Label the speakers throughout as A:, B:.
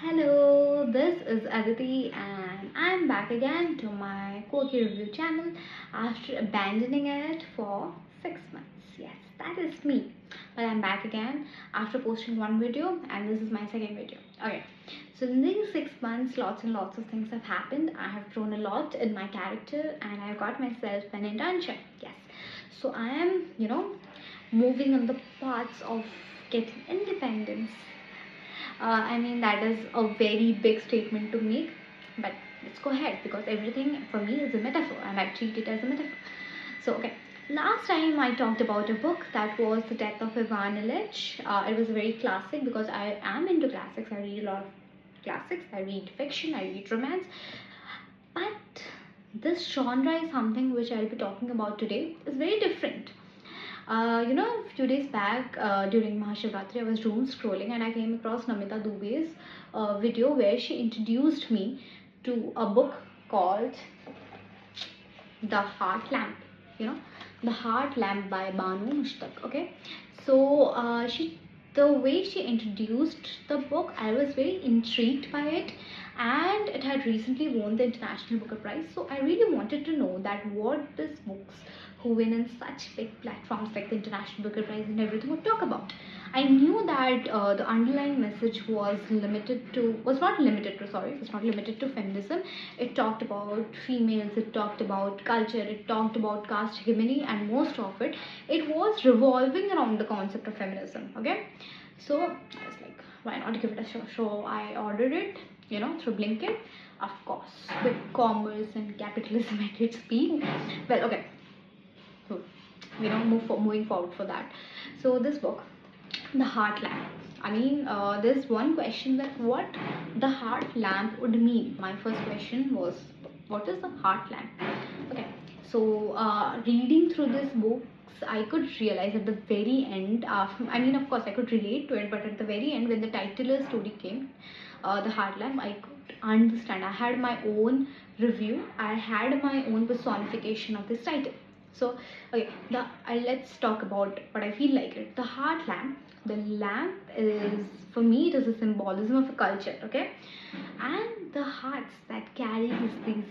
A: Hello, this is Aditi and I'm back again to my quirky review channel after abandoning it for 6 months. Yes, that is me. But I'm back again after posting one video and this is my second video. Okay, so in these 6 months, lots and lots of things have happened. I have grown a lot in my character and I got myself an internship. Yes, so I am, moving on the paths of getting independence. I mean, that is a very big statement to make, but let's go ahead because everything for me is a metaphor and I treat it as a metaphor. So, okay, last time I talked about a book that was The Death of Ivan Illich. It was very classic because I am into classics. I read a lot of classics, I read fiction, I read romance, but this genre is something which I'll be talking about today is very different. A few days back during Mahashivratri, I was doom scrolling and I came across Namita Dube's video where she introduced me to a book called The Heart Lamp. You know, The Heart Lamp by Banu, Mushtaq. Okay, so the way she introduced the book, I was very intrigued by it, and it had recently won the International Booker Prize. So I really wanted to know that what these books who win in such big platforms like the International Booker Prize and everything would talk about. I knew that the underlying message was not limited to, sorry, it's not limited to feminism. It talked about females, it talked about culture, it talked about caste hegemony, and most of it was revolving around the concept of feminism. Okay, so I was like, why not give it a shot? So I ordered it, through Blinkit, of course, with commerce and capitalism at its peak. Well, okay, so moving forward for that. So this book, The Heart Lamp. I mean, there's one question that what the heart lamp would mean. My first question was, what is the heart lamp? Okay, so reading through this book, I could realize at the very end, I mean, of course, I could relate to it, but at the very end, when the titular story came, The Heart Lamp, I could understand. I had my own review, I had my own personification of this title. So, okay, let's talk about what I feel like it. The heart lamp. The lamp is, for me, it is a symbolism of a culture, okay? And the hearts that carry these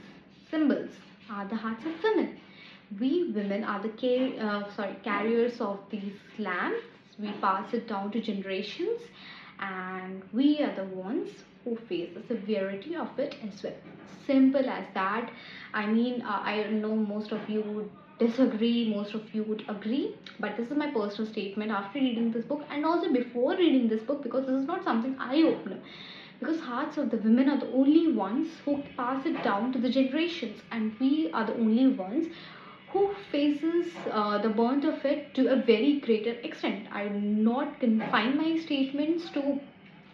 A: symbols are the hearts of women. We women are the carriers of these lamps. We pass it down to generations, and we are the ones who face the severity of it as well. Simple as that. I mean, I know most of you would disagree, most of you would agree, but this is my personal statement after reading this book and also before reading this book, because this is not something eye-opener, because hearts of the women are the only ones who pass it down to the generations, and we are the only ones who faces the burnt of it to a very greater extent. I will not confine my statements to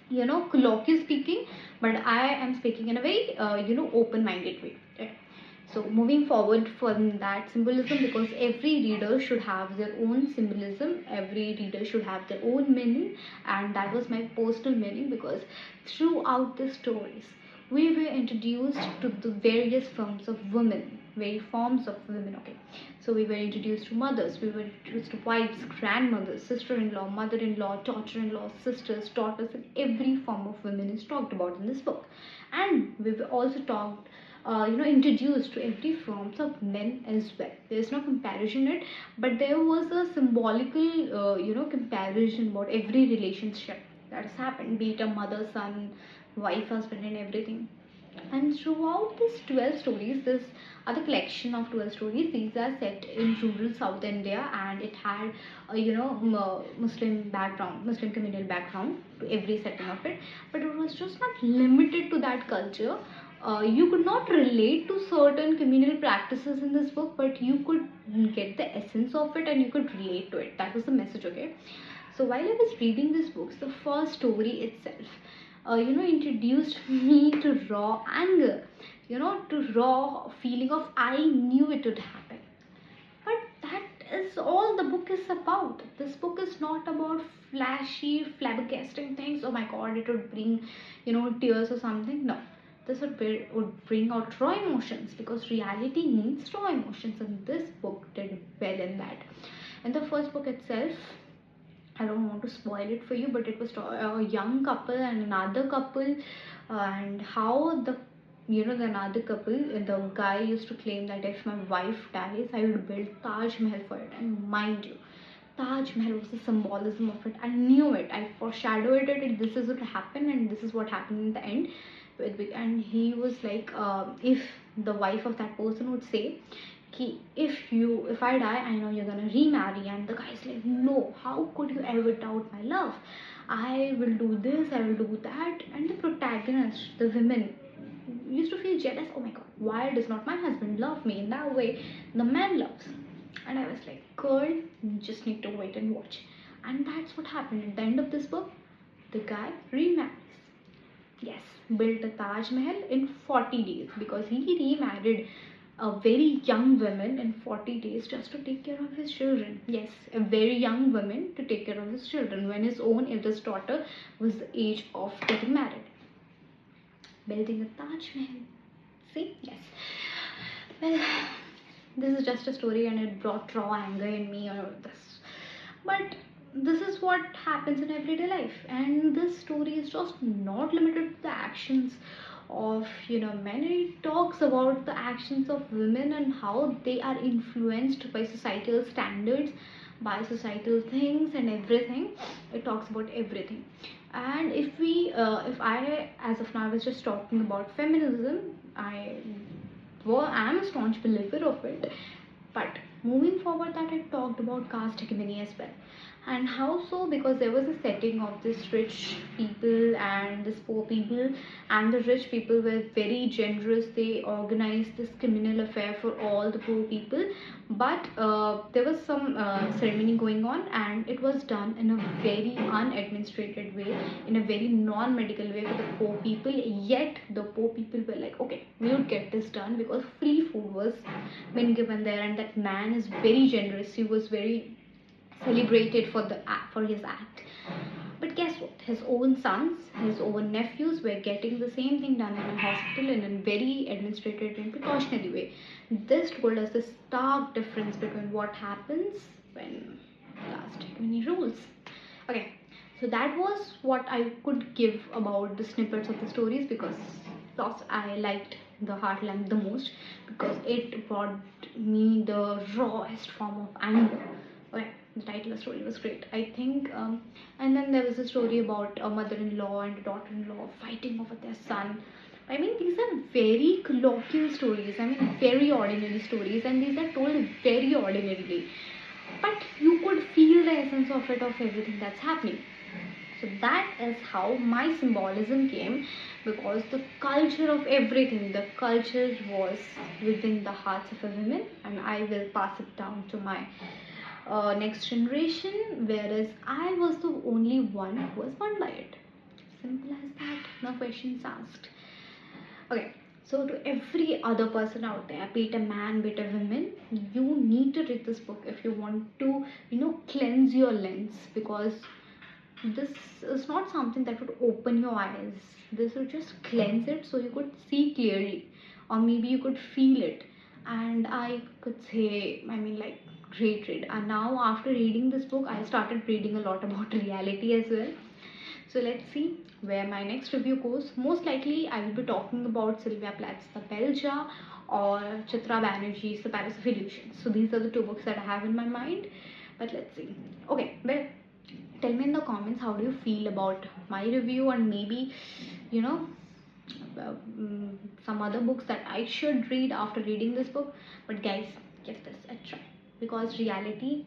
A: colloquial speaking, but I am speaking in a very open-minded way. Okay? So moving forward from that symbolism, because every reader should have their own symbolism, every reader should have their own meaning, and that was my personal meaning, because throughout the stories we were introduced to the various forms of women, okay? So we were introduced to mothers, we were introduced to wives, grandmothers, sister-in-law, mother-in-law, daughter-in-law, sisters, daughters, and every form of women is talked about in this book. And we were also talked introduced to every forms of men as well. There's no comparison in it, but there was a symbolical comparison about every relationship that has happened, be it a mother, son, wife, husband, and everything. And throughout these 12 stories, this other collection of 12 stories, these are set in rural South India, and it had a Muslim communal background to every setting of it. But it was just not limited to that culture. You could not relate to certain communal practices in this book, but you could get the essence of it and you could relate to it. That was the message, okay? So while I was reading these books, the first story itself, introduced me to raw anger, to raw feeling of I knew it would happen. But that is all the book is about. This book is not about flashy, flabbergasting things. Oh my god, it would bring, tears or something. No, this would bring out raw emotions, because reality needs raw emotions, and this book did well in that. In the first book itself, I don't want to spoil it for you, but it was a young couple and another couple, and how the another couple, the guy used to claim that if my wife dies, I will build Taj Mahal for it. And mind you, Taj Mahal was the symbolism of it. I knew it. I foreshadowed it. And this is what happened, and this is what happened in the end. And he was like, if the wife of that person would say, if I die, I know you're gonna remarry. And the guy's like, no, how could you ever doubt my love? I will do this, I will do that. And the protagonist, the women, used to feel jealous. Oh my god, why does not my husband love me in that way the man loves? And I was like, girl, you just need to wait and watch. And that's what happened. At the end of this book, the guy remarries. Yes, built a Taj Mahal in 40 days, because he remarried a very young woman in 40 days just to take care of his children. Yes, a very young woman to take care of his children when his own eldest daughter was the age of getting married. Building a Taj Mahal. See? Yes. Well, this is just a story and it brought raw anger in me or this. But this is what happens in everyday life, and this story is just not limited to the actions of men. It talks about the actions of women and how they are influenced by societal standards, by societal things and everything. It talks about everything. And if I, as of now, I was just talking about feminism, I am a staunch believer of it. But moving forward, that I talked about caste hegemony as well. And how so? Because there was a setting of this rich people and this poor people, and the rich people were very generous. They organized this communal affair for all the poor people. But there was some ceremony going on, and it was done in a very unadministrated way, in a very non-medical way for the poor people. Yet the poor people were like, okay, we would get this done, because free food was been given there, and that man is very generous. He was very celebrated for his act. But guess what? His own sons, his own nephews were getting the same thing done in a hospital in a very administrative and precautionary way. This told us the stark difference between what happens when caste hegemony rules. Okay, so that was what I could give about the snippets of the stories, because thus I liked the Heartland the most, because it brought me the rawest form of anger. Okay, the title of the story was great, I think. And then there was a story about a mother-in-law and a daughter-in-law fighting over their son. I mean, these are very colloquial stories. I mean, very ordinary stories, and these are told very ordinarily. But you could feel the essence of it, of everything that's happening. So that is how my symbolism came, because the culture of everything, the culture was within the hearts of a woman, and I will pass it down to my next generation, whereas I was the only one who was won by it. Simple as that, no questions asked. Okay, so to every other person out there, be it a man, be it a woman, you need to read this book if you want to, cleanse your lens, because this is not something that would open your eyes. This would just cleanse it so you could see clearly, or maybe you could feel it. And I could say, I mean, like, great read. And now after reading this book, I started reading a lot about reality as well. So let's see where my next review goes. Most likely I will be talking about Sylvia Plath's The Bell Jar or Chitra Banerjee's The Palace of Illusions. So these are the two books that I have in my mind. But let's see. Okay, well, tell me in the comments how do you feel about my review, and maybe some other books that I should read after reading this book. But guys, give this a try, because reality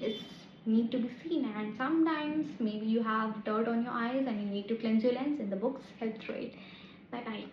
A: is need to be seen, and sometimes maybe you have dirt on your eyes and you need to cleanse your lens, and the books help through it. Bye bye.